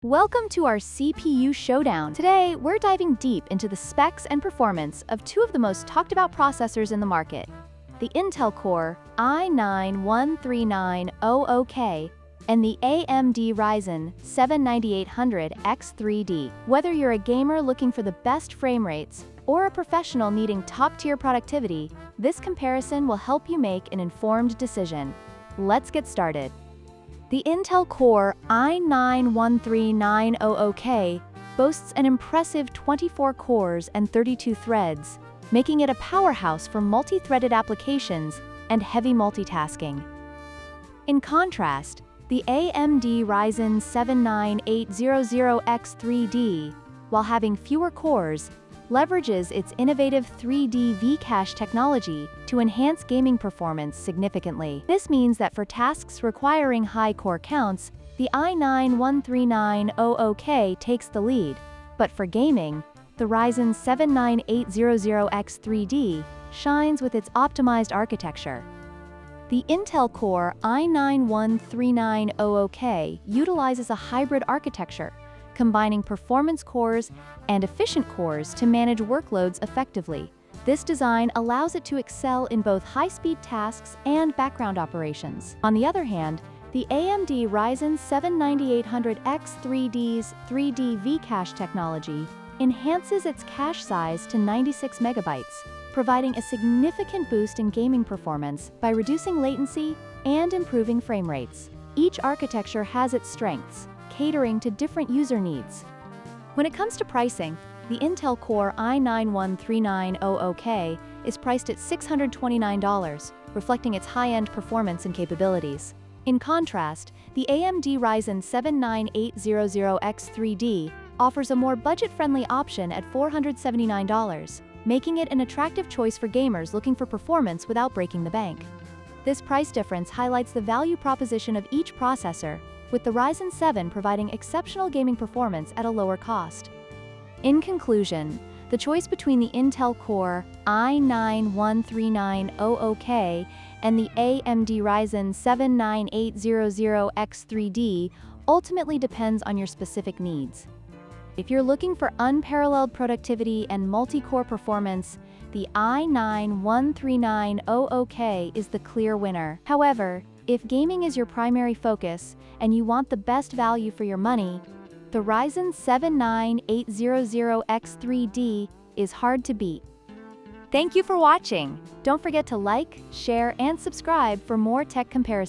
Welcome to our CPU Showdown. Today, we're diving deep into the specs and performance of two of the most talked about processors in the market, the Intel Core i9-13900K and the AMD Ryzen 7 9800X3D. Whether you're a gamer looking for the best frame rates or a professional needing top-tier productivity, this comparison will help you make an informed decision. Let's get started. The Intel Core i9-13900K boasts an impressive 24 cores and 32 threads, making it a powerhouse for multi-threaded applications and heavy multitasking. In contrast, the AMD Ryzen 7 9800X3D, while having fewer cores, leverages its innovative 3D V-cache technology to enhance gaming performance significantly. This means that for tasks requiring high core counts, the i9-13900K takes the lead, but for gaming, the Ryzen 7 9800X3D shines with its optimized architecture. The Intel Core i9-13900K utilizes a hybrid architecture, combining performance cores and efficient cores to manage workloads effectively. This design allows it to excel in both high-speed tasks and background operations. On the other hand, the AMD Ryzen 7 9800X3D's 3D V-cache technology enhances its cache size to 96 megabytes, providing a significant boost in gaming performance by reducing latency and improving frame rates. Each architecture has its strengths, catering to different user needs. When it comes to pricing, the Intel Core i9-13900K is priced at $629, reflecting its high-end performance and capabilities. In contrast, the AMD Ryzen 7 9800X3D offers a more budget-friendly option at $479, making it an attractive choice for gamers looking for performance without breaking the bank. This price difference highlights the value proposition of each processor, with the Ryzen 7 providing exceptional gaming performance at a lower cost. In conclusion, the choice between the Intel Core i9-13900K and the AMD Ryzen 7 9800X3D ultimately depends on your specific needs. If you're looking for unparalleled productivity and multi-core performance, the i9-13900K is the clear winner. However, if gaming is your primary focus and you want the best value for your money, the Ryzen 7 9800X3D is hard to beat. Thank you for watching. Don't forget to like, share, and subscribe for more tech comparisons.